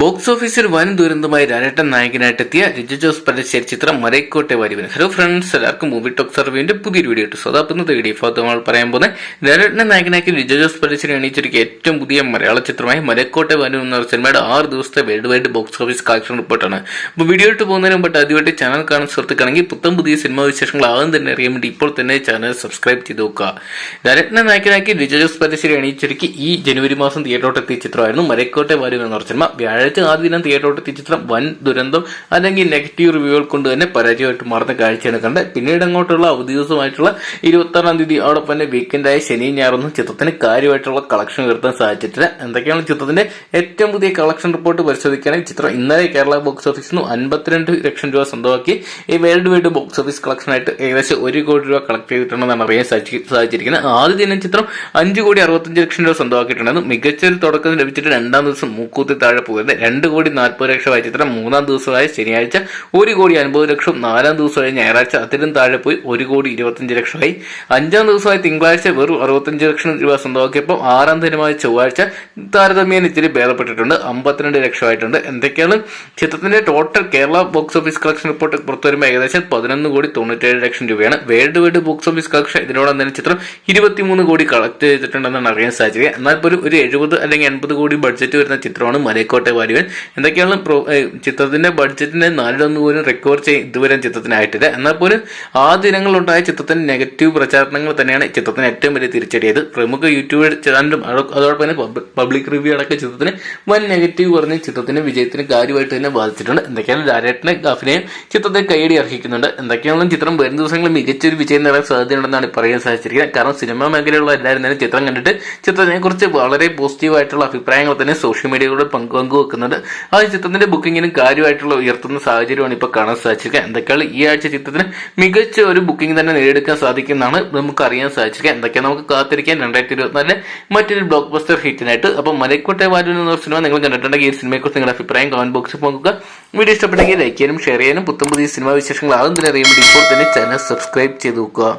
Box ഓഫീസിൽ വൻ ദുരന്തമായി ലാലേട്ടൻ നായകനായിട്ടെത്തിയ ലിജോ ജോസ് പല്ലിശ്ശേരി ചിത്രം മലൈക്കോട്ടെ വാരുവിന്. ഹലോ ഫ്രണ്ട്സ്, എല്ലാവർക്കും മൂവി ടോക്ക് സർവേന്റെ പുതിയൊരു വീഡിയോ ഇട്ടു. സ്വതാപുന്നത് വീഡിയോ നമ്മൾ പറയാൻ പോകുന്നത് ലാലേട്ടനെ നായകനാക്കി ലിജോ ജോസ് പല്ലിശ്ശേരി എണീച്ചൊരുക്കിയ ഏറ്റവും പുതിയ മലയാള ചിത്രമായ മലൈക്കോട്ടെ വാരു എന്ന സിനിമയുടെ 6 ദിവസത്തെ world wide box office collection റിപ്പോർട്ടാണ്. അപ്പോൾ വീഡിയോ ഇട്ട് പോകുന്നതിന് മുമ്പ് ആദ്യമായിട്ട് ചാനൽ കാണുന്ന സുഹൃത്തുക്കാണെങ്കിൽ പുത്തം പുതിയ സിനിമാ വിശേഷങ്ങൾ ആദ്യം തന്നെ അറിയാൻ വേണ്ടി ഇപ്പോൾ തന്നെ ചാനൽ സബ്സ്ക്രൈബ് ചെയ്ത് നോക്കുക. ലാലേട്ടനെ നായകനാക്കി ലിജോ ജോസ് പല്ലിശ്ശേരി എണീച്ചൊരുക്കി ഈ ജനുവരി മാസം തിയേറ്ററോട്ടെത്തിയ ചിത്രമായിരുന്നു മലൈക്കോട്ടെ വാരു എന്ന സിനിമ. ആദ്യ ദിനം തിയേറ്ററോട്ടെത്തിയ ചിത്രം വൻ ദുരന്തം അല്ലെങ്കിൽ നെഗറ്റീവ് റിവ്യൂകൾ കൊണ്ട് തന്നെ പരാജയമായിട്ട് മാറുന്ന കാഴ്ചയാണ് കണ്ടത്. പിന്നീട് അങ്ങോട്ടുള്ള അവധി ദിവസമായിട്ടുള്ള 26-ാം തീയതി അതോടൊപ്പം തന്നെ വീക്കെൻഡായ ശനി ഞായറൊന്നും ചിത്രത്തിന് കാര്യമായിട്ടുള്ള കളക്ഷൻ ഉയർത്താൻ സാധിച്ചിട്ടില്ല. എന്തൊക്കെയാണ് ചിത്രത്തിന്റെ ഏറ്റവും പുതിയ കളക്ഷൻ റിപ്പോർട്ട് പരിശോധിക്കുകയാണെങ്കിൽ ചിത്രം ഇന്നലെ കേരള ബോക്സ് ഓഫീസിൽ നിന്ന് 52 ലക്ഷം രൂപ സ്വന്തമാക്കി ഈ വേൾഡ് വൈഡ് ബോക്സ് ഓഫീസ് കളക്ഷനായിട്ട് ഏകദേശം 1 കോടി രൂപ കളക്ട് ചെയ്തിട്ടുണ്ടെന്നാണ് അറിയാൻ സാധിച്ചിരിക്കുന്നത്. ആദ്യ ദിനം ചിത്രം 5,65 ലക്ഷം രൂപ സ്വന്തമാക്കിയിട്ടുണ്ടെന്ന് മികച്ചൊരു തുടക്കം ലഭിച്ചിട്ട് 2-ാം ദിവസം മൂക്കൂത്തി താഴെ പോകുന്നത് 2,40 ലക്ഷമായ ചിത്രം 3-ാം ദിവസമായ ശനിയാഴ്ച 1,50 ലക്ഷം, 4-ാം ദിവസമായ ഞായറാഴ്ച അതിലും താഴെ പോയി 1,25 ലക്ഷമായി. 5-ാം ദിവസമായ തിങ്കളാഴ്ച വെറും 65 ലക്ഷം രൂപ സ്വന്തമാക്കിയപ്പോൾ 6-ാം ദിനമായ ചൊവ്വാഴ്ച താരതമ്യേന ഇത്തിരി ഭേദപ്പെട്ടിട്ടുണ്ട്, 52 ലക്ഷമായിട്ടുണ്ട്. എന്തൊക്കെയാണ് ചിത്രത്തിന്റെ total Kerala box office collection report പുറത്തുവരുമ്പോൾ ഏകദേശം 11,97 ലക്ഷം രൂപയാണ്. Worldwide box office collection ഇതിനോടൊപ്പം തന്നെ ചിത്രം 23 കോടി കളക്ട് ചെയ്തിട്ടുണ്ടെന്നാണ് അറിയാൻ സാധിച്ചത്. എന്നാൽ പോലും ഒരു 70 അല്ലെങ്കിൽ 80 കോടി ബഡ്ജറ്റ് വരുന്ന ചിത്രമാണ് മലൈക്കോട്ടെ വാരുവൻ. എന്തൊക്കെയാണ് ചിത്രത്തിന്റെ ബഡ്ജറ്റിന്റെ 4-1 പോലും റെക്കോർഡ് ഇതുവരെ ചിത്രത്തിനായിട്ടില്ല. എന്നാൽ പോലും ആ ദിനങ്ങളുണ്ടായ ചിത്രത്തിന്റെ നെഗറ്റീവ് പ്രചാരണങ്ങൾ തന്നെയാണ് ചിത്രത്തിന് ഏറ്റവും വലിയ തിരിച്ചടിയത്. പ്രമുഖ യൂട്യൂബ് ചാനലും അതോടൊപ്പം തന്നെ പബ്ലിക് റിവ്യൂ അടക്കം ചിത്രത്തിന് വൻ നെഗറ്റീവ് പറഞ്ഞ് ചിത്രത്തിന്റെ വിജയത്തിന് കാര്യമായിട്ട് തന്നെ ബാധിച്ചിട്ടുണ്ട്. എന്തൊക്കെയാണ് ലാലേട്ടനെ അഭിനയം ചിത്രത്തെ കൈയടി അർഹിക്കുന്നുണ്ട്. എന്തൊക്കെയാണെങ്കിലും ചിത്രം വരും ദിവസങ്ങളിൽ മികച്ചൊരു വിജയം നേടാൻ സാധ്യതയുണ്ടെന്നാണ് പറയാൻ സാധിച്ചിരിക്കുന്നത്. കാരണം സിനിമാ മേഖലയിലുള്ള എല്ലാവരും തന്നെ ചിത്രം കണ്ടിട്ട് ചിത്രത്തിനെ കുറിച്ച് വളരെ പോസിറ്റീവായിട്ടുള്ള അഭിപ്രായങ്ങൾ തന്നെ സോഷ്യൽ മീഡിയയിലൂടെ പങ്കുവെക്കുന്നുണ്ട്. ആ ചിത്രത്തിന്റെ ബുക്കിങ്ങിനും കാര്യമായിട്ടുള്ള ഉയർത്തുന്ന സാഹചര്യമാണ് ഇപ്പോൾ കാണാൻ സാധിച്ചിരിക്കുക. എന്തൊക്കെയാണ് ഈ ആഴ്ച ചിത്രത്തിന് മികച്ച ഒരു ബുക്കിംഗ് തന്നെ നേടിയെടുക്കാൻ സാധിക്കുന്നതാണ് നമുക്ക് അറിയാൻ സാധിച്ചിരിക്കുക. എന്തൊക്കെയാണ് നമുക്ക് കാത്തിരിക്കാൻ 2024 മറ്റൊരു ബ്ലോക്ക് ബസ്റ്റർ ഹിറ്റിനായിട്ട്. അപ്പോൾ മലൈക്കോട്ടെ വാരു എന്ന സിനിമ നിങ്ങൾ കണ്ടിട്ടുണ്ടെങ്കിൽ ഈ സിനിമയെക്കുറിച്ച് നിങ്ങളുടെ അഭിപ്രായം കമന്റ് ബോക്സിൽ പോകുക. വീഡിയോ ഇഷ്ടപ്പെട്ടെങ്കിൽ ലൈക്ക് ചെയ്യാനും ഷെയർ ചെയ്യാനും പുത്തം പുതിയ സിനിമാ വിശേഷങ്ങൾ ആദ്യം തന്നെ അറിയാൻ വേണ്ടി ഇപ്പോൾ തന്നെ ചാനൽ സബ്സ്ക്രൈബ് ചെയ്ത് നോക്കുക.